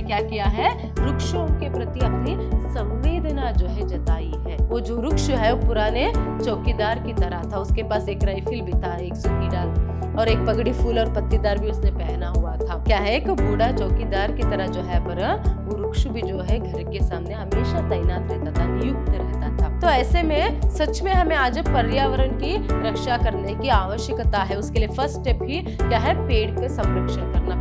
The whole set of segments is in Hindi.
उन्होंने क्या किया है, वृक्षों के प्रति अपनी संवेदना जो है जताई है। वो जो वृक्ष है वो पुराने चौकीदार की तरह था, उसके पास एक राइफल भी था, एक सूखी डाल और एक पगड़ी फूल और पत्तीदार भी उसने पहना हुआ था। क्या है, एक बूढ़ा चौकीदार की तरह जो है पर वो वृक्ष भी जो है घर के सामने हमेशा तैनात रहता था, नियुक्त रहता था। तो ऐसे में सच में हमें आज पर्यावरण की रक्षा करने की आवश्यकता है। उसके लिए फर्स्ट स्टेप ही क्या है, पेड़ का संरक्षण करना।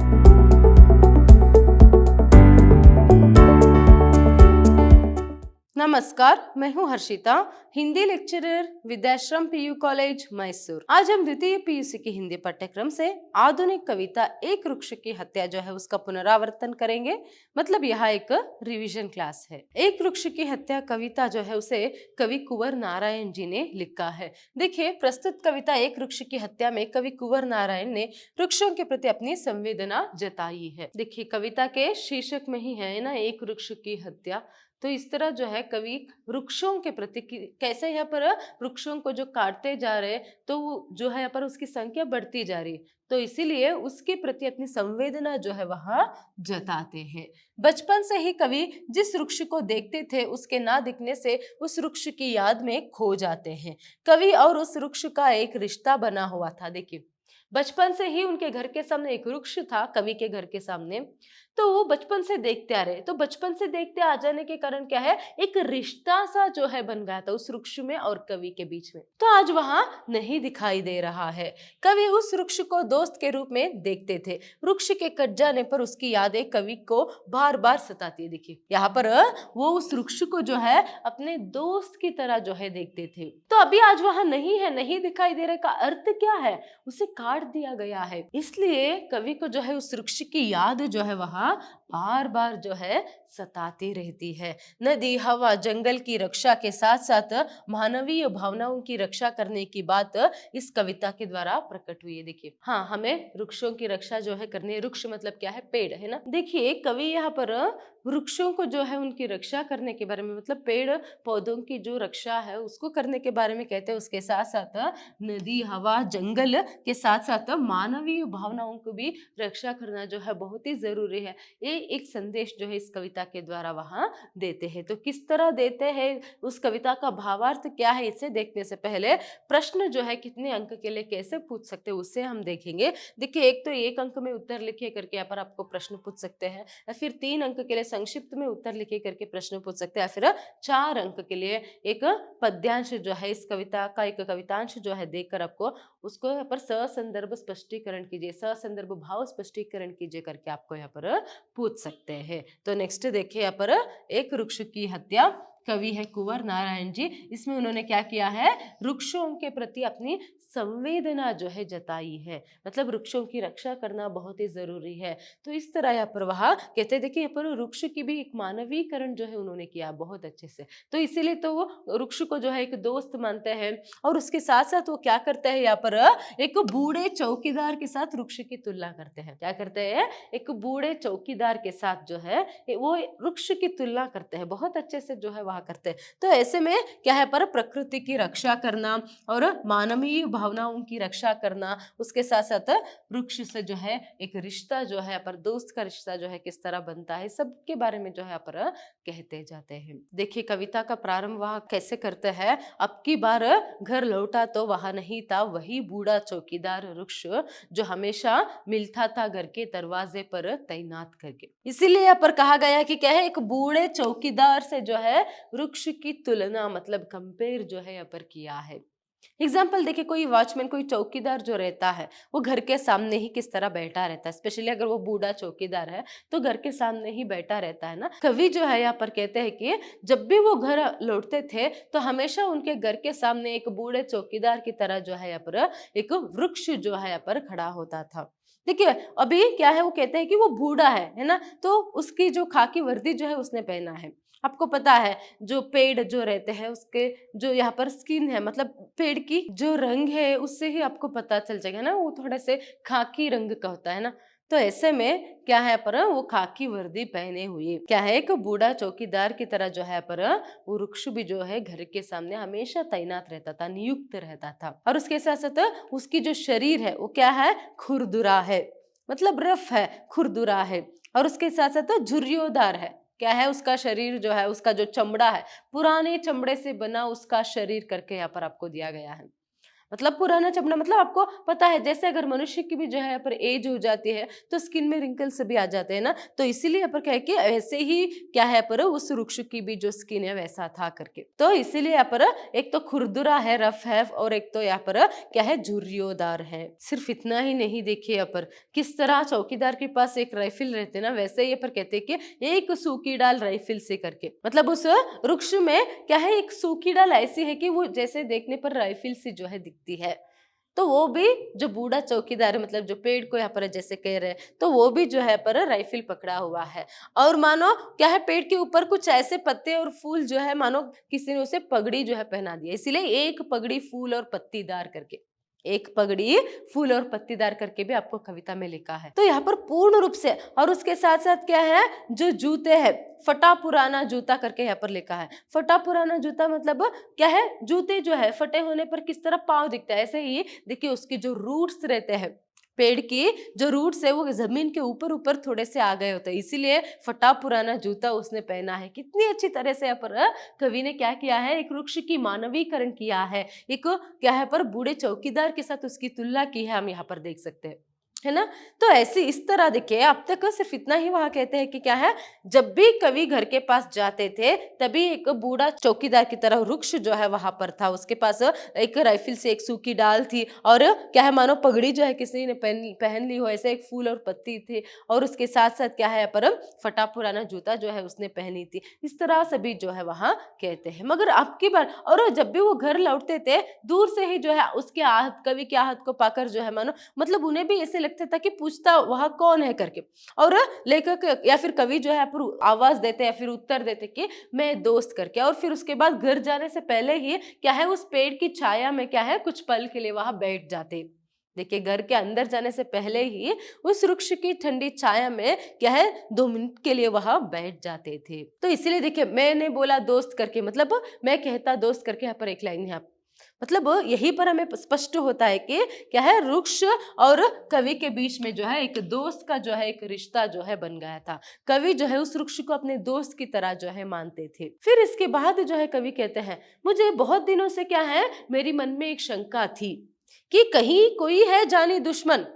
नमस्कार, मैं हूं Harshita, Hindi lecturer, Vidyashram PU college Mysore. आज हम द्वितीय पीयूसी की हिंदी पाठ्यक्रम से आधुनिक कविता एक वृक्ष की हत्या जो है उसका पुनरावर्तन करेंगे। मतलब यह एक रिवीजन क्लास है। एक वृक्ष की हत्या कविता जो है उसे कवि कुंवर नारायण जी ने लिखा है। देखिए, प्रस्तुत कविता एक वृक्ष की हत्या में कवि कुंवर नारायण ने वृक्षों के प्रति अपनी संवेदना जताई है। देखिए, कविता के शीर्षक में ही है ना, एक वृक्ष की हत्या। तो इस तरह जो है कवि वृक्षों के प्रति कैसे यहाँ पर वृक्षों को जो काटते जा रहे, तो जो है यहाँ पर उसकी संख्या बढ़ती जा रही, तो इसीलिए उसके प्रति अपनी संवेदना जो है वह जताते हैं। बचपन से ही कवि जिस वृक्ष को देखते थे उसके ना दिखने से उस वृक्ष की याद में खो जाते हैं। कवि और उस वृक्ष का एक रिश्ता बना हुआ था। देखिए, बचपन से ही उनके घर के सामने एक वृक्ष था, कवि के घर के सामने, तो वो बचपन से देखते आ रहे। तो बचपन से देखते आ जाने के कारण क्या है, एक रिश्ता सा जो है बन गया था उस वृक्ष में और कवि के बीच में। तो आज वहां नहीं दिखाई दे रहा है। कवि उस वृक्ष को दोस्त के रूप में देखते थे। वृक्ष के कट जाने पर उसकी यादें कवि को बार बार सताती है। देखिए, यहाँ पर वो उस वृक्ष को जो है अपने दोस्त की तरह जो है देखते थे। तो अभी आज वहां नहीं है, नहीं दिखाई दे रहे का अर्थ क्या है, उसे काट दिया गया है। इसलिए कवि को जो है उस वृक्ष की याद जो है वहां बार बार जो है सताती रहती है। नदी, हवा, जंगल की रक्षा के साथ साथ मानवीय भावनाओं की रक्षा करने की बात इस कविता के द्वारा प्रकट हुई है। देखिए, हाँ, हमें वृक्षों की रक्षा जो है करनी है। वृक्ष मतलब क्या है, पेड़ है ना। देखिए, कवि यहाँ पर वृक्षों को जो है उनकी रक्षा करने के बारे में, मतलब पेड़ पौधों की जो रक्षा है उसको करने के बारे में कहते हैं। उसके साथ साथ नदी, हवा, जंगल के साथ साथ मानवीय भावनाओं को भी रक्षा करना जो है बहुत ही जरूरी है। ये एक संदेश जो है इस कविता के द्वारा वहां देते हैं। तो किस तरह देते हैं, उस कविता का भावार्थ क्या है, इसे देखने से पहले प्रश्न जो है कितने अंक के लिए कैसे पूछ सकते हैं उससे हम देखेंगे। देखिए, एक तो एक अंक में उत्तर लिखिए करके यहाँ पर आपको प्रश्न पूछ सकते हैं, या फिर 3 अंक के लिए संक्षिप्त में उत्तर लिखिए करके प्रश्न पूछ सकते हैं, या फिर 4 अंक के लिए एक पद्यांश जो है, इस कविता का एक कवितांश जो है देखकर आपको उसको यहाँ पर ससंदर्भ स्पष्टीकरण कीजिए, ससंदर्भ भाव स्पष्टीकरण कीजिए करके आपको यहाँ पर पूछ सकते हैं। तो नेक्स्ट देखिए, यहाँ पर एक वृक्ष की हत्या, कवि है कुंवर नारायण जी। इसमें उन्होंने क्या किया है, वृक्षों के प्रति अपनी संवेदना जो है जताई है। मतलब वृक्षों की रक्षा करना बहुत ही जरूरी है। तो इस तरह यहाँ पर वह कहते हैं। देखिए, यहाँ पर वृक्ष की भी एक मानवीकरण जो है उन्होंने किया बहुत अच्छे से। तो इसीलिए तो वो वृक्ष को जो है एक दोस्त मानते हैं, और उसके साथ साथ वो क्या करते हैं, यहाँ पर एक बूढ़े चौकीदार के साथ वृक्ष की तुलना करते हैं। क्या करते हैं, एक बूढ़े चौकीदार के साथ जो है वो वृक्ष की तुलना करते हैं, बहुत अच्छे से जो है वह करते हैं। तो ऐसे में क्या है, पर प्रकृति की रक्षा करना और मानवीय भावनाओं की रक्षा करना, उसके साथ साथ वृक्ष से जो है एक रिश्ता जो है पर दोस्त का रिश्ता जो है किस तरह बनता है, सबके बारे में जो है पर कहते जाते हैं। देखिए, कविता का प्रारंभ वह कैसे करते हैं, अब की बार घर लौटा तो वहां नहीं था वही बूढ़ा चौकीदार वृक्ष जो हमेशा मिलता था घर के दरवाजे पर तैनात करके। इसीलिए यहाँ पर कहा गया कि क्या है, एक बूढ़े चौकीदार से जो है वृक्ष की तुलना, मतलब कंपेयर जो है यहाँ पर किया है। एग्जाम्पल देखिए, कोई वॉचमैन, कोई चौकीदार जो रहता है वो घर के सामने ही किस तरह बैठा रहता है, स्पेशली अगर वो बूढ़ा चौकीदार है तो घर के सामने ही बैठा रहता है ना। कवि जो है यहाँ पर कहते हैं कि जब भी वो घर लौटते थे तो हमेशा उनके घर के सामने एक बूढ़े चौकीदार की तरह जो है यहाँ पर एक वृक्ष जो है यहाँ पर खड़ा होता था। देखिए, अभी क्या है, वो कहते हैं कि वो बूढ़ा है ना, तो उसकी जो खाकी वर्दी जो है उसने पहना है। आपको पता है, जो पेड़ जो रहते हैं उसके जो यहाँ पर स्किन है, मतलब पेड़ की जो रंग है उससे ही आपको पता चल जाएगा ना, वो थोड़े से खाकी रंग का होता है ना। तो ऐसे में क्या है, पर वो खाकी वर्दी पहने हुए क्या है, एक बूढ़ा चौकीदार की तरह जो है पर वो वृक्ष भी जो है घर के सामने हमेशा तैनात रहता था, नियुक्त रहता था। और उसके साथ साथ उसकी जो शरीर है वो क्या है, खुरदुरा है, मतलब रफ है, खुरदुरा है। और उसके साथ साथ झुर्रियोदार है। क्या है, उसका शरीर जो है, उसका जो चमड़ा है पुराने चमड़े से बना उसका शरीर करके यहाँ पर आपको दिया गया है। मतलब पुराना चमड़ा, मतलब आपको पता है जैसे अगर मनुष्य की भी जो है यहाँ पर एज हो जाती है तो स्किन में रिंकल्स भी आ जाते हैं ना, तो इसीलिए यहाँ पर क्या है कि ऐसे ही क्या है पर उस वृक्ष की भी जो स्किन है वैसा था करके, तो इसीलिए यहाँ पर एक तो खुरदुरा है, रफ है, और एक तो यहाँ पर क्या है, झुर्रियोदार है। सिर्फ इतना ही नहीं, देखिए यहाँ पर किस तरह चौकीदार के पास एक राइफल रहते ना, वैसे ही यहाँ पर कहते हैं कि एक सूखी डाल राइफल से करके, मतलब उस वृक्ष में क्या है, एक सूखी डाल ऐसी है कि वो जैसे देखने पर राइफल से जो है दिखती है। तो वो भी जो बूढ़ा चौकीदार है, मतलब जो पेड़ को यहाँ पर जैसे कह रहे हैं, तो वो भी जो है पर राइफल पकड़ा हुआ है। और मानो क्या है, पेड़ के ऊपर कुछ ऐसे पत्ते और फूल जो है, मानो किसी ने उसे पगड़ी जो है पहना दिया, इसीलिए एक पगड़ी फूल और पत्तीदार करके, एक पगड़ी फूल और पत्तीदार करके भी आपको कविता में लिखा है। तो यहाँ पर पूर्ण रूप से, और उसके साथ साथ क्या है, जो जूते हैं, फटा पुराना जूता करके यहाँ पर लिखा है। फटा पुराना जूता मतलब क्या है, जूते जो है फटे होने पर किस तरह पाँव दिखता है, ऐसे ही देखिए उसके जो रूट्स रहते हैं, पेड़ की जो रूट्स है वो जमीन के ऊपर ऊपर थोड़े से आ गए होते हैं, इसीलिए फटा पुराना जूता उसने पहना है। कितनी अच्छी तरह से यहाँ पर कवि ने क्या किया है, एक वृक्ष की मानवीकरण किया है, एक क्या है पर बूढ़े चौकीदार के साथ उसकी तुलना की है, हम यहाँ पर देख सकते हैं, है ना। तो ऐसे इस तरह देखिए, अब तक सिर्फ इतना ही वहां कहते हैं कि क्या है, जब भी कवि घर के पास जाते थे तभी एक बूढ़ा चौकीदार की तरह वृक्ष जो है वहां पर था, उसके पास एक राइफल से एक सूखी डाल थी, और क्या है, मानो पगड़ी जो है किसी ने पहन ली हो, ऐसे एक फूल और पत्ती थे, और उसके साथ साथ क्या है पर फटा पुराना जूता जो है उसने पहनी थी। इस तरह सभी जो है वहां कहते हैं। मगर अब की बार, और जब भी वो घर लौटते थे दूर से ही जो है उसके आहत, कवि के आहत को पाकर जो है मानो, मतलब उन्हें भी ऐसे लगता था कि पूछता वह कौन है करके, और लेखक या फिर कवि जो है आवाज देते या फिर उत्तर देते कि मैं दोस्त करके, और फिर उसके बाद घर जाने से पहले ही क्या है, उस पेड़ की छाया में क्या है कुछ पल के लिए वहां बैठ जाते। देखिए, घर के अंदर जाने से पहले ही उस वृक्ष की ठंडी छाया में क्या है 2 मिनट के लिए वहां बैठ जाते थे। तो इसीलिए देखिए, मैंने बोला दोस्त करके, मतलब मैं कहता दोस्त करके, यहाँ पर एक लाइन है, मतलब यही पर हमें स्पष्ट होता है कि क्या है, वृक्ष और कवि के बीच में जो है एक दोस्त का जो है एक रिश्ता जो है बन गया था। कवि जो है उस वृक्ष को अपने दोस्त की तरह जो है मानते थे। फिर इसके बाद जो है कवि कहते हैं, मुझे बहुत दिनों से क्या है, मेरी मन में एक शंका थी कि कहीं कोई है जानी दुश्मन,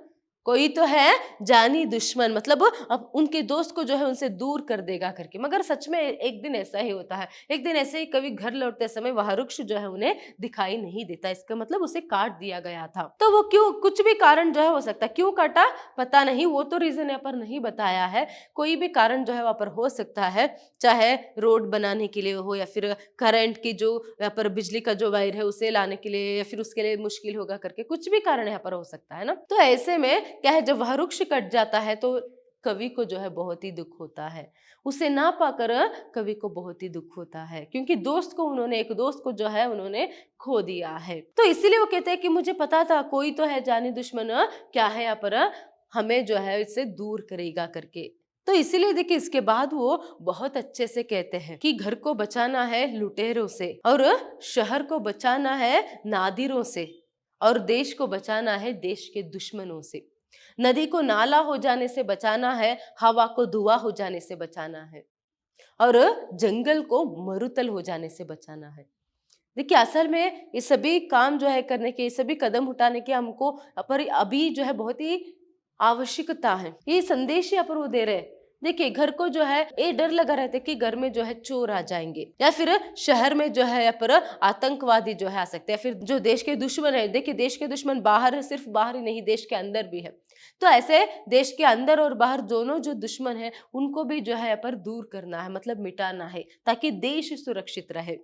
कोई तो है जानी दुश्मन, मतलब अब उनके दोस्त को जो है उनसे दूर कर देगा करके। मगर सच में एक दिन ऐसा ही होता है। एक दिन ऐसे ही कवि घर लौटते समय वह वृक्ष जो है उन्हें दिखाई नहीं देता, इसका मतलब उसे काट दिया गया था। तो वो क्यों, कुछ भी कारण जो है हो सकता है, क्यों काटा पता नहीं, वो तो रीजन यहाँ पर नहीं बताया है। कोई भी कारण जो है वहां पर हो सकता है, चाहे रोड बनाने के लिए हो, या फिर करंट की जो यहाँ पर बिजली का जो वायर है उसे लाने के लिए, या फिर उसके लिए मुश्किल होगा करके, कुछ भी कारण यहाँ पर हो सकता है ना। तो ऐसे में क्या है, जब वह वृक्ष कट जाता है तो कवि को जो है बहुत ही दुख होता है, उसे ना पाकर कवि को बहुत ही दुख होता है, क्योंकि दोस्त को उन्होंने, एक दोस्त को जो है उन्होंने खो दिया है। तो इसीलिए वो कहते हैं कि मुझे पता था कोई तो है जानी दुश्मन, क्या है यहाँ पर हमें जो है इससे दूर करेगा करके। तो इसीलिए देखिए, इसके बाद वो बहुत अच्छे से कहते हैं कि घर को बचाना है लुटेरों से, और शहर को बचाना है नादिरों से, और देश को बचाना है देश के दुश्मनों से। नदी को नाला हो जाने से बचाना है, हवा को धुआं हो जाने से बचाना है, और जंगल को मरुतल हो जाने से बचाना है। देखिए, असल में ये सभी काम जो है करने के, ये सभी कदम उठाने के हमको पर अभी जो है बहुत ही आवश्यकता है। ये संदेश यहाँ पर वो दे रहे हैं। देखिए, घर को जो है ये डर लगा रहता है कि घर में जो है चोर आ जाएंगे, या फिर शहर में जो है यहाँ पर आतंकवादी जो है आ सकते हैं, फिर जो देश के दुश्मन है, देखिए देश के दुश्मन बाहर है, सिर्फ बाहर ही नहीं देश के अंदर भी है। तो ऐसे देश के अंदर और बाहर दोनों जो दुश्मन है उनको भी जो है यहाँ पर दूर करना है, मतलब मिटाना है, ताकि देश सुरक्षित रहे।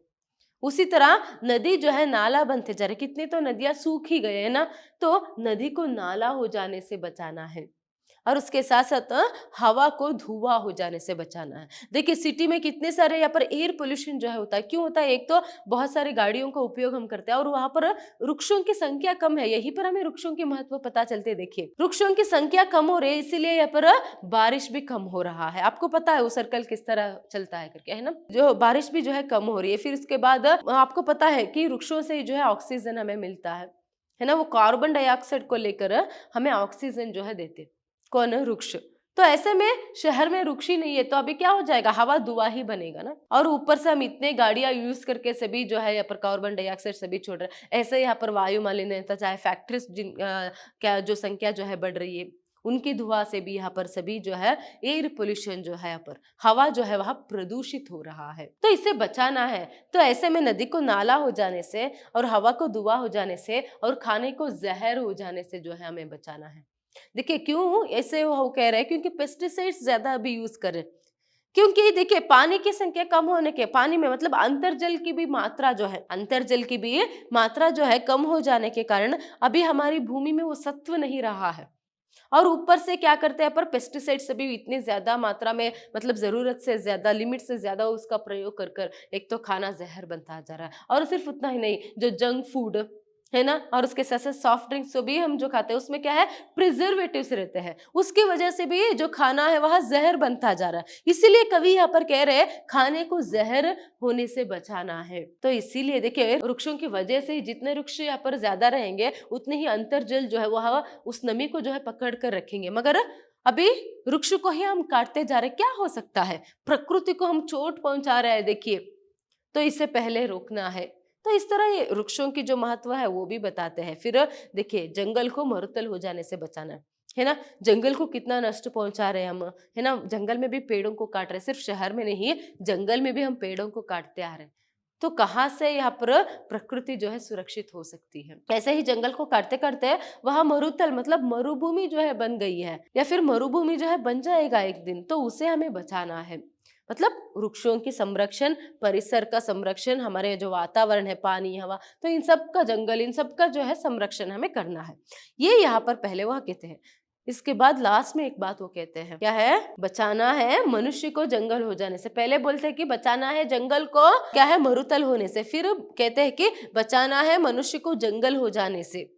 उसी तरह नदी जो है नाला बनते जा रहे, कितनी तो नदियां सूख ही गए है ना, तो नदी को नाला हो जाने से बचाना है, और उसके साथ साथ हवा को धुआं हो जाने से बचाना है। देखिए, सिटी में कितने सारे यहाँ पर एयर पोल्यूशन जो है होता है, क्यों होता है, एक तो बहुत सारी गाड़ियों का उपयोग हम करते हैं, और वहां पर वृक्षों की संख्या कम है, यहीं पर हमें वृक्षों के महत्व पता चलते। देखिए, वृक्षों की संख्या कम हो रही है, इसीलिए यहाँ पर बारिश भी कम हो रहा है। आपको पता है वो सर्कल किस तरह चलता है करके, है ना, जो बारिश भी जो है कम हो रही है। फिर उसके बाद आपको पता है कि वृक्षों से जो है ऑक्सीजन हमें मिलता है ना, वो कार्बन डाइऑक्साइड को लेकर हमें ऑक्सीजन जो है देते। कौन है, वृक्ष। तो ऐसे में शहर में वृक्ष ही नहीं है तो अभी क्या हो जाएगा, हवा धुआं ही बनेगा ना। और ऊपर से हम इतने गाड़ियां यूज करके सभी जो है यहाँ पर कार्बन डाइऑक्साइड सभी छोड़ रहे हैं, ऐसे यहाँ पर वायु मालिन्यता, चाहे फैक्ट्रीज क्या जो संख्या जो है बढ़ रही है, उनकी धुआं से भी यहाँ पर सभी जो है एयर पोल्यूशन जो है यहाँ पर हवा जो है वह प्रदूषित हो रहा है। तो इसे बचाना है तो ऐसे में नदी को नाला हो जाने से और हवा को धुआं हो जाने से और खाने को जहर हो जाने से जो है हमें बचाना है। देखिए क्यों ऐसे वो कह रहे हैं, क्योंकि पेस्टिसाइड्स ज्यादा अभी यूज कर रहे हैं। क्योंकि देखिए पानी की संख्या कम होने के, पानी में मतलब अंतर्जल की भी मात्रा जो है, अंतर्जल की भी मात्रा जो है कम हो जाने के कारण अभी हमारी भूमि में वो सत्व नहीं रहा है। और ऊपर से क्या करते हैं पर पेस्टिसाइड्स सभी इतनी ज्यादा मात्रा में, मतलब जरूरत से ज्यादा, लिमिट से ज्यादा उसका प्रयोग कर कर एक तो खाना जहर बनता जा रहा है। और सिर्फ उतना ही नहीं, जो जंक फूड है ना, और उसके साथ साथ सॉफ्ट ड्रिंक्स जो भी हम जो खाते हैं उसमें क्या है, प्रिजर्वेटिव्स रहते हैं, उसकी वजह से भी जो खाना है वह जहर बनता जा रहा है। इसीलिए कवि यहाँ पर कह रहे हैं खाने को जहर होने से बचाना है। तो इसीलिए देखिए वृक्षों की वजह से जितने वृक्ष यहाँ पर ज्यादा रहेंगे उतने ही अंतर्जल जो है वह उस नमी को जो है पकड़ कर रखेंगे। मगर अभी वृक्ष को ही हम काटते जा रहे, क्या हो सकता है, प्रकृति को हम चोट पहुंचा रहे हैं। देखिए तो इसे पहले रोकना है। तो इस तरह ये वृक्षों की जो महत्व है वो भी बताते हैं। फिर देखिए जंगल को मरुतल हो जाने से बचाना है ना, जंगल को कितना नष्ट पहुंचा रहे हैं हम, है ना, जंगल में भी पेड़ों को काट रहे हैं, सिर्फ शहर में नहीं जंगल में भी हम पेड़ों को काटते आ रहे हैं। तो कहाँ से यहाँ पर प्रकृति जो है सुरक्षित हो सकती है। ऐसे ही जंगल को काटते काटते वहां मरुतल मतलब मरुभूमि जो है बन गई है, या फिर मरुभूमि जो है बन जाएगा एक दिन, तो उसे हमें बचाना है। मतलब वृक्षों की संरक्षण, परिसर का संरक्षण, हमारे जो वातावरण है, पानी, हवा, तो इन सब का, जंगल, इन सब का जो है संरक्षण हमें करना है। ये यहाँ पर पहले वह कहते हैं। इसके बाद लास्ट में एक बात वो कहते हैं, क्या है, बचाना है मनुष्य को जंगल हो जाने से। पहले बोलते हैं कि बचाना है जंगल को क्या है, मरुतल होने से, फिर कहते हैं कि बचाना है मनुष्य को जंगल हो जाने से।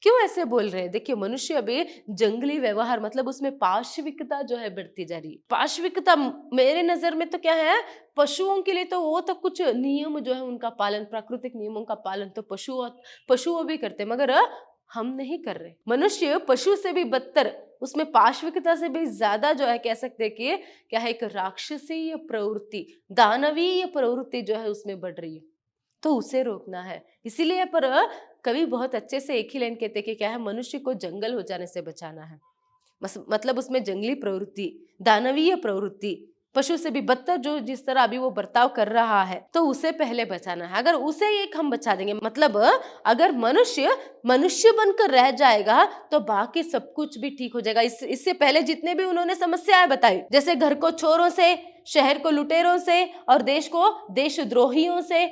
क्यों ऐसे बोल रहे हैं, देखिए मनुष्य अभी जंगली व्यवहार, मतलब उसमें पाशविकता जो है बढ़ती जा रही है। पाशविकता मेरे नजर में तो क्या है, पशुओं के लिए तो वो तो कुछ नियम जो है उनका पालन, प्राकृतिक नियमों का पालन तो पशुओं भी करते, मगर हम नहीं कर रहे। मनुष्य पशु से भी बदतर, उसमें पाशविकता से भी ज्यादा जो है कह सकते हैं कि क्या है, एक राक्षसीय प्रवृत्ति, दानवीय प्रवृत्ति जो है उसमें बढ़ रही है। तो उसे रोकना है। इसीलिए पर कवि बहुत अच्छे से एक ही लाइन कहते कि क्या है, मनुष्य को जंगल हो जाने से बचाना है। मतलब उसमें जंगली प्रवृत्ति, दानवीय प्रवृत्ति, पशु से भी बदतर जो जिस तरह अभी वो बर्ताव कर रहा है, तो उसे पहले बचाना है। अगर उसे एक हम बचा देंगे, मतलब अगर मनुष्य मनुष्य बनकर रह जाएगा तो बाकी सब कुछ भी ठीक हो जाएगा। इससे पहले जितने भी उन्होंने समस्याएं बताई, जैसे घर को चोरों से, शहर को लुटेरों से, और देश को देशद्रोहियों से,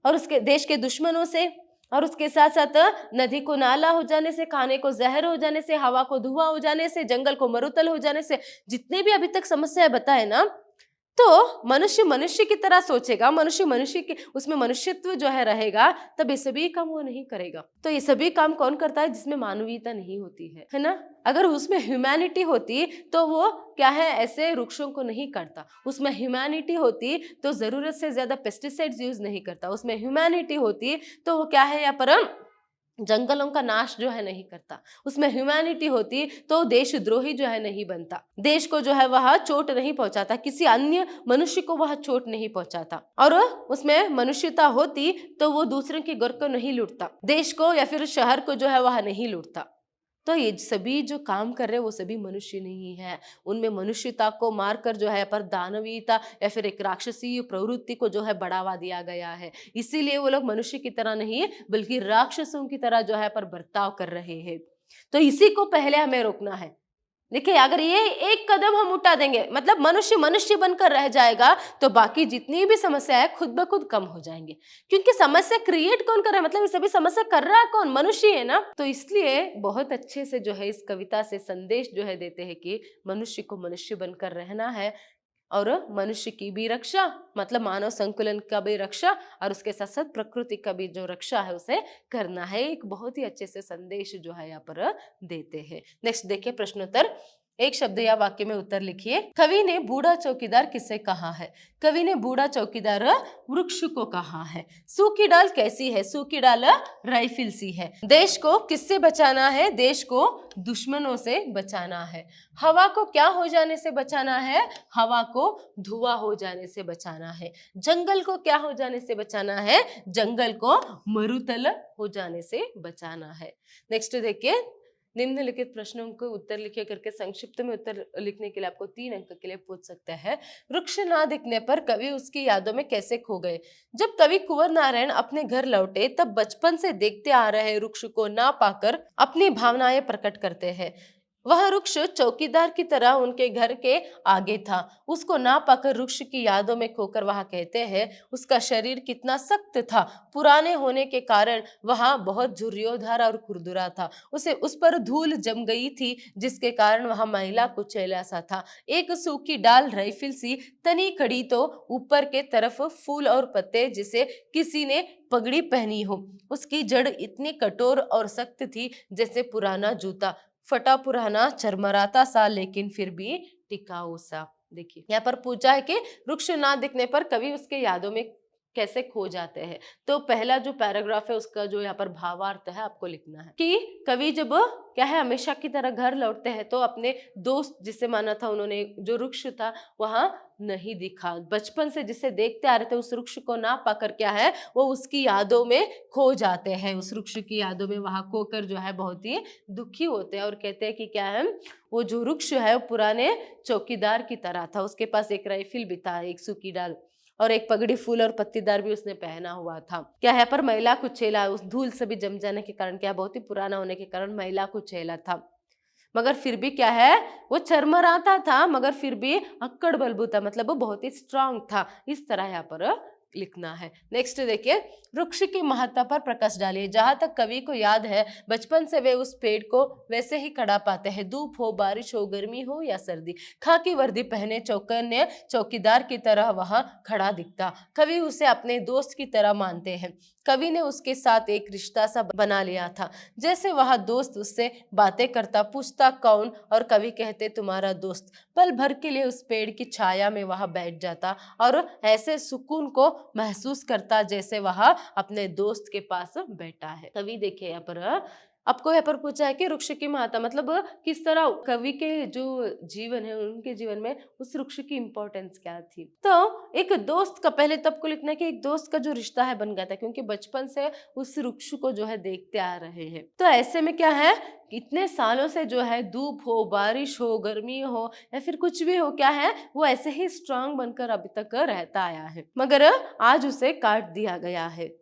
और उसके देश के दुश्मनों से, और उसके साथ साथ नदी को नाला हो जाने से, खाने को जहर हो जाने से, हवा को धुआं हो जाने से, जंगल को मरुतल हो जाने से, जितने भी अभी तक समस्या बताए ना, तो मनुष्य मनुष्य की तरह सोचेगा, मनुष्य के उसमें मनुष्यत्व जो है रहेगा, तब ये सभी काम वो नहीं करेगा। तो ये सभी काम कौन करता है, जिसमें मानवीयता नहीं होती है ना। अगर उसमें ह्यूमैनिटी होती तो वो क्या है, ऐसे वृक्षों को नहीं काटता। उसमें ह्यूमैनिटी होती तो जरूरत से ज्यादा पेस्टिसाइड्स यूज नहीं करता। उसमें ह्यूमैनिटी होती तो वो क्या है, यहाँ पर जंगलों का नाश जो है नहीं करता। उसमें ह्यूमैनिटी होती तो देशद्रोही जो है नहीं बनता, देश को जो है वह चोट नहीं पहुंचाता, किसी अन्य मनुष्य को वह चोट नहीं पहुंचाता। और उसमें मनुष्यता होती तो वो दूसरे के घर को नहीं लूटता, देश को या फिर शहर को जो है वह नहीं लूटता। तो ये सभी जो काम कर रहे हैं वो सभी मनुष्य नहीं है। उनमें मनुष्यता को मारकर जो है पर दानवीयता या फिर एक राक्षसीय प्रवृत्ति को जो है बढ़ावा दिया गया है। इसीलिए वो लोग मनुष्य की तरह नहीं बल्कि राक्षसों की तरह जो है पर बर्ताव कर रहे हैं। तो इसी को पहले हमें रोकना है। देखिए अगर ये एक कदम हम उठा देंगे, मतलब मनुष्य मनुष्य बनकर रह जाएगा, तो बाकी जितनी भी समस्या है खुद ब खुद कम हो जाएंगे। क्योंकि समस्या क्रिएट कौन कर रहा है, मतलब ये सभी समस्या कर रहा है कौन, मनुष्य है ना। तो इसलिए बहुत अच्छे से जो है इस कविता से संदेश जो है देते हैं कि मनुष्य को मनुष्य बनकर रहना है, और मनुष्य की भी रक्षा, मतलब मानव संकुलन का भी रक्षा, और उसके साथ साथ प्रकृति का भी जो रक्षा है उसे करना है। एक बहुत ही अच्छे से संदेश जो है यहाँ पर देते हैं। नेक्स्ट देखिए प्रश्नोत्तर। एक शब्द या वाक्य में उत्तर लिखिए। कवि ने बूढ़ा चौकीदार किसे कहा है? कवि ने बूढ़ा चौकीदार वृक्ष को कहा है। सूखी डाल कैसी है? सूखी डाल राइफिल सी है। देश को किससे बचाना है? देश को दुश्मनों से बचाना है। हवा को क्या हो जाने से बचाना है? हवा को धुआं हो जाने से बचाना है। जंगल को क्या हो जाने से बचाना है? जंगल को मरुतल हो जाने से बचाना है। नेक्स्ट देखिए, निम्नलिखित प्रश्नों को उत्तर लिखिए करके संक्षिप्त में उत्तर लिखने के लिए आपको 3 अंक के लिए पूछ सकते हैं। वृक्ष ना दिखने पर कवि उसकी यादों में कैसे खो गए? जब कवि कुंवर नारायण अपने घर लौटे तब बचपन से देखते आ रहे वृक्ष को ना पाकर अपनी भावनाएं प्रकट करते हैं। वह वृक्ष चौकीदार की तरह उनके घर के आगे था। उसको ना पाकर वृक्ष की यादों में खोकर वह कहते हैं उसका शरीर कितना सख्त था। पुराने होने के कारण वह बहुत झुर्रियों और खुरदुरा था। उस पर धूल जम गई थी जिसके कारण वह मैला कुचैला सा था। एक सूखी डाल राइफिल सी तनी खड़ी तो ऊपर के तरफ फूल और पत्ते जिसे किसी ने पगड़ी पहनी हो। उसकी जड़ इतनी कठोर और सख्त थी जैसे पुराना जूता, फटा पुराना चरमराता सा लेकिन फिर भी टिकाऊ सा। देखिए यहाँ पर पूछा है कि वृक्ष ना दिखने पर कवि उसके यादों में कैसे खो जाते हैं। तो पहला जो पैराग्राफ है उसका जो यहाँ पर भावार्थ है आपको लिखना है कि कवि जब क्या है हमेशा की तरह घर लौटते हैं तो अपने दोस्त जिसे माना था उन्होंने, जो वृक्ष था वहां नहीं दिखा। बचपन से जिसे देखते आ रहे थे उस वृक्ष को ना पाकर क्या है वो उसकी यादों में खो जाते हैं। उस वृक्ष की यादों में वहां खोकर जो है बहुत ही दुखी होते हैं और कहते हैं कि क्या है वो जो वृक्ष है वो पुराने चौकीदार की तरह था। उसके पास एक राइफिल भी था, एक सूखी डाल और एक पगड़ी फूल और पत्तीदार भी उसने पहना हुआ था। क्या है पर मैला कुचैला, उस धूल से भी जम जाने के कारण क्या बहुत ही पुराना होने के कारण मैला कुचैला था। मगर फिर भी क्या है वो चरमराता था मगर फिर भी अक्कड़ बलबू था, मतलब वो बहुत ही स्ट्रांग था। इस तरह यहाँ पर लिखना है। नेक्स्ट देखिए, वृक्ष की महत्ता पर प्रकाश डालिए। जहां तक कवि को याद है बचपन से वे उस पेड़ को वैसे ही खड़ा पाते हैं। धूप हो, बारिश हो, गर्मी हो या सर्दी, खाकी वर्दी पहने चौकन्ने चौकीदार की तरह वहां खड़ा दिखता। कवि उसे अपने दोस्त की तरह मानते हैं। कवि ने उसके साथ एक रिश्ता सा बना लिया था। जैसे वह दोस्त उससे बातें करता, पूछता कौन, और कवि कहते तुम्हारा दोस्त। पल भर के लिए उस पेड़ की छाया में वह बैठ जाता और ऐसे सुकून को महसूस करता जैसे वह अपने दोस्त के पास बैठा है। कवि देखिए यहाँ पर आपको यहाँ पर पूछा है कि वृक्ष की महत्ता, मतलब किस तरह कवि के जो जीवन है उनके जीवन में उस वृक्ष की इंपॉर्टेंस क्या थी। तो एक दोस्त का पहले तो आपको लिखना है कि एक दोस्त का जो रिश्ता है बन गया था क्योंकि बचपन से उस वृक्ष को जो है देखते आ रहे हैं। तो ऐसे में क्या है इतने सालों से जो है धूप हो, बारिश हो, गर्मी हो या फिर कुछ भी हो, क्या है वो ऐसे ही स्ट्रांग बनकर अभी तक रहता आया है मगर आज उसे काट दिया गया है।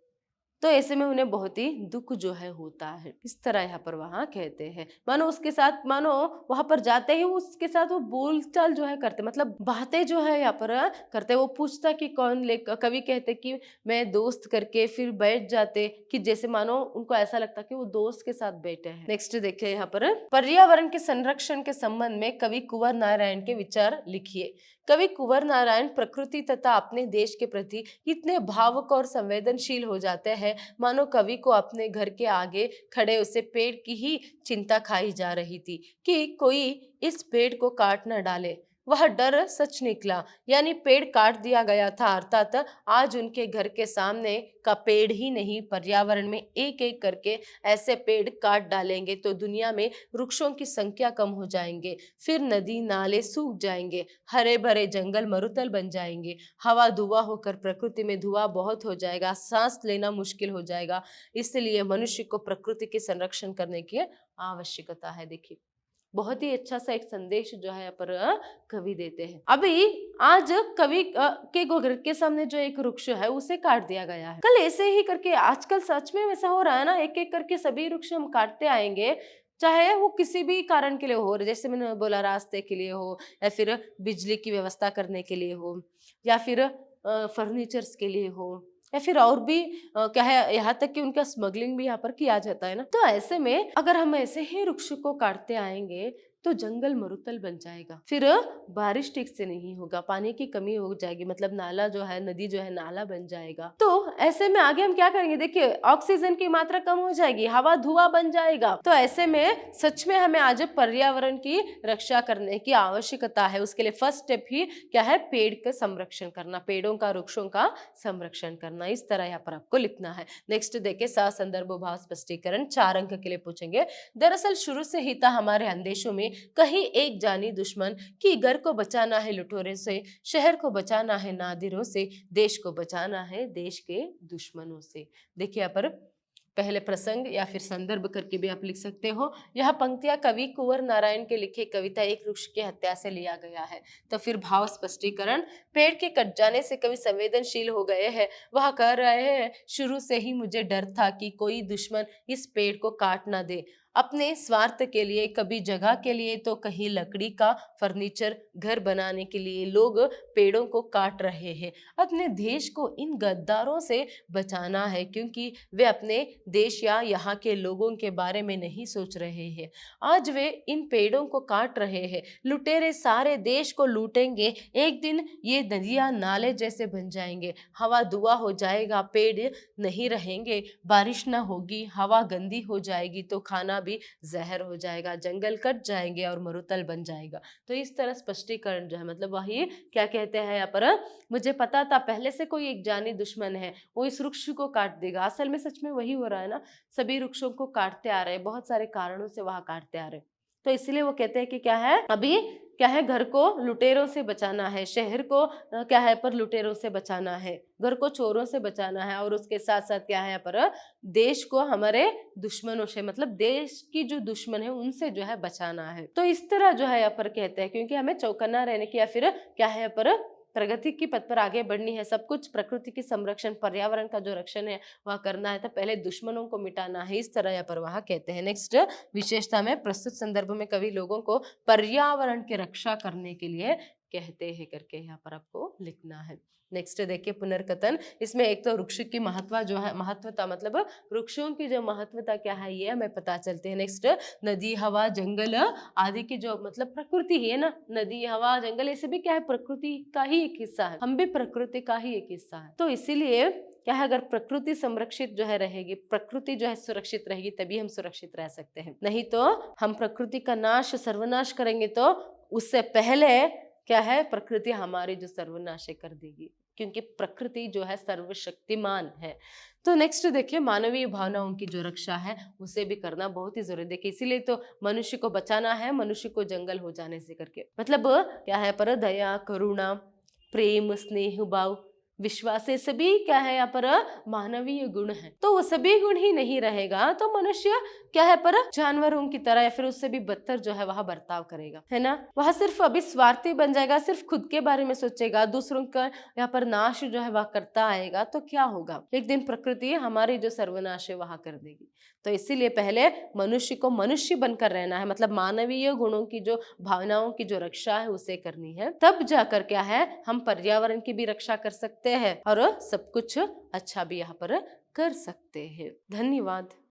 तो ऐसे में उन्हें बहुत ही दुख जो है होता है। इस तरह यहाँ पर वहां कहते हैं मानो उसके साथ, मानो वहां पर जाते ही उसके साथ वो बोलचाल जो है करते, मतलब बातें जो है यहाँ पर करते। वो पूछता कि कौन, ले कवि कहते कि मैं दोस्त, करके फिर बैठ जाते कि जैसे मानो उनको ऐसा लगता कि वो दोस्त के साथ बैठे हैं। नेक्स्ट देखिए यहाँ पर पर्यावरण के संरक्षण के संबंध में कवि कुंवर नारायण के विचार लिखिए। कवि कुंवर नारायण प्रकृति तथा अपने देश के प्रति इतने भावुक और संवेदनशील हो जाते हैं मानो कवि को अपने घर के आगे खड़े उसे पेड़ की ही चिंता खाई जा रही थी कि कोई इस पेड़ को काट न डाले। वह डर सच निकला, यानी पेड़ काट दिया गया था, अर्थात आज उनके घर के सामने का पेड़ ही नहीं पर्यावरण में एक एक करके ऐसे पेड़ काट डालेंगे तो दुनिया में वृक्षों की संख्या कम हो जाएंगे। फिर नदी नाले सूख जाएंगे, हरे भरे जंगल मरुतल बन जाएंगे, हवा धुआं होकर प्रकृति में धुआं बहुत हो जाएगा, सांस लेना मुश्किल हो जाएगा। इसलिए मनुष्य को प्रकृति के संरक्षण करने की आवश्यकता है। देखिए बहुत ही अच्छा सा एक संदेश जो है पर कवि देते हैं। अभी आज कवि के घर के सामने जो एक वृक्ष है उसे काट दिया गया है। कल ऐसे ही करके, आजकल सच में वैसा हो रहा है ना, एक एक करके सभी वृक्ष हम काटते आएंगे, चाहे वो किसी भी कारण के लिए हो, जैसे मैंने बोला रास्ते के लिए हो या फिर बिजली की व्यवस्था करने के लिए हो या फिर फर्नीचर्स के लिए हो या फिर और भी क्या है, यहाँ तक कि उनका स्मगलिंग भी यहाँ पर किया जाता है ना। तो ऐसे में अगर हम ऐसे ही वृक्ष को काटते आएंगे तो जंगल मरुतल बन जाएगा, फिर बारिश ठीक से नहीं होगा, पानी की कमी हो जाएगी, मतलब नाला जो है, नदी जो है नाला बन जाएगा। तो ऐसे में आगे हम क्या करेंगे, देखिए ऑक्सीजन की मात्रा कम हो जाएगी, हवा धुआं बन जाएगा। तो ऐसे में सच में हमें आज पर्यावरण की रक्षा करने की आवश्यकता है। उसके लिए फर्स्ट स्टेप ही क्या है, पेड़ का संरक्षण करना, पेड़ों का, वृक्षों का संरक्षण करना। इस तरह यहाँ पर आपको लिखना है। नेक्स्ट देखिए, संदर्भ भाव स्पष्टीकरण 4 अंक के लिए पूछेंगे। दरअसल शुरू से ही था हमारे अंदेशों में कहीं एक जानी दुश्मन कि घर को बचाना है लुटेरों से, शहर को बचाना है नादिरों से, देश को बचाना है देश के दुश्मनों से। देखिए यहाँ पर पहले प्रसंग या फिर संदर्भ करके भी आप लिख सकते हो। यह पंक्तियां कवि कुंवर नारायण के लिखे कविता एक वृक्ष की हत्या से लिया गया है। तो फिर भाव स्पष्टीकरण, पेड़ के कट जाने से कवि संवेदनशील हो गए हैं। वह कह रहे हैं, शुरू से ही मुझे डर था कि कोई दुश्मन इस पेड़ को काट ना दे, अपने स्वार्थ के लिए, कभी जगह के लिए तो कहीं लकड़ी का फर्नीचर, घर बनाने के लिए लोग पेड़ों को काट रहे हैं। अपने देश को इन गद्दारों से बचाना है, क्योंकि वे अपने देश या यहाँ के लोगों के बारे में नहीं सोच रहे हैं। आज वे इन पेड़ों को काट रहे हैं। लुटेरे सारे देश को लूटेंगे। एक दिन ये नदियां नाले जैसे बन जाएंगे, हवा धुआं हो जाएगा, पेड़ नहीं रहेंगे, बारिश ना होगी, हवा गंदी हो जाएगी तो खाना भी जहर हो जाएगा, जंगल कट जाएंगे और मरुतल बन जाएगा। तो इस तरह स्पष्टीकरण जो है, मतलब वही क्या कहते हैं यहाँ पर, मुझे पता था पहले से कोई एक जानी दुश्मन है, वो इस वृक्ष को काट देगा। असल में सच में वही हो रहा है ना, सभी वृक्षों को काटते आ रहे हैं, बहुत सारे कारणों से वहां काटते आ रहे हैं। तो इसलिए वो कहते हैं कि क्या है, अभी क्या है, घर को लुटेरों से बचाना है, शहर को क्या है पर लुटेरों से बचाना है, घर को चोरों से बचाना है, और उसके साथ साथ क्या है पर देश को हमारे दुश्मनों से, मतलब देश की जो दुश्मन है उनसे जो है बचाना है। तो इस तरह जो है यहाँ पर कहते हैं, क्योंकि हमें चौकन्ना रहने की या फिर क्या है पर प्रगति की पथ पर आगे बढ़नी है, सब कुछ प्रकृति की संरक्षण, पर्यावरण का जो रक्षण है वह करना है, तो पहले दुश्मनों को मिटाना है। इस तरह यहाँ पर वह कहते हैं। नेक्स्ट विशेषता में, प्रस्तुत संदर्भ में कवि लोगों को पर्यावरण की रक्षा करने के लिए कहते हैं करके यहाँ पर आपको लिखना है। नेक्स्ट देखिए, पुनर्कथन। इसमें एक तो वृक्ष की महत्व जो है, महत्वता मतलब वृक्षों की जो महत्वता क्या है ये हमें पता चलते हैं। नेक्स्ट, नदी, हवा, जंगल आदि की जो मतलब प्रकृति है ना, नदी, हवा, जंगल, ये सभी क्या है, प्रकृति का ही एक हिस्सा है, हम भी प्रकृति का ही एक हिस्सा है। तो इसीलिए क्या है, अगर प्रकृति संरक्षित जो है रहेगी, प्रकृति जो है सुरक्षित रहेगी, तभी हम सुरक्षित रह सकते हैं। नहीं तो हम प्रकृति का नाश, सर्वनाश करेंगे तो उससे पहले क्या है, प्रकृति हमारी जो सर्वनाश कर देगी, क्योंकि प्रकृति जो है सर्वशक्तिमान है। तो नेक्स्ट देखिए, मानवीय भावनाओं की जो रक्षा है उसे भी करना बहुत ही जरूरी। देखिए इसीलिए तो मनुष्य को बचाना है, मनुष्य को जंगल हो जाने से करके, मतलब क्या है पर दया, करुणा, प्रेम, स्नेह भाव, विश्वास, ये सभी क्या है यहाँ पर मानवीय गुण है। तो वो सभी गुण ही नहीं रहेगा तो मनुष्य क्या है पर जानवरों की तरह या फिर उससे भी बदतर जो है वह बर्ताव करेगा, है ना। वह सिर्फ अभी स्वार्थी बन जाएगा, सिर्फ खुद के बारे में सोचेगा, दूसरों का यहाँ पर नाश जो है वह करता आएगा, तो क्या होगा, एक दिन प्रकृति हमारी जो सर्वनाश है वह कर देगी। तो इसीलिए पहले मनुष्य को मनुष्य बनकर रहना है, मतलब मानवीय गुणों की जो, भावनाओं की जो रक्षा है उसे करनी है, तब जाकर क्या है हम पर्यावरण की भी रक्षा कर सकते हैं और सब कुछ अच्छा भी यहाँ पर कर सकते हैं। धन्यवाद।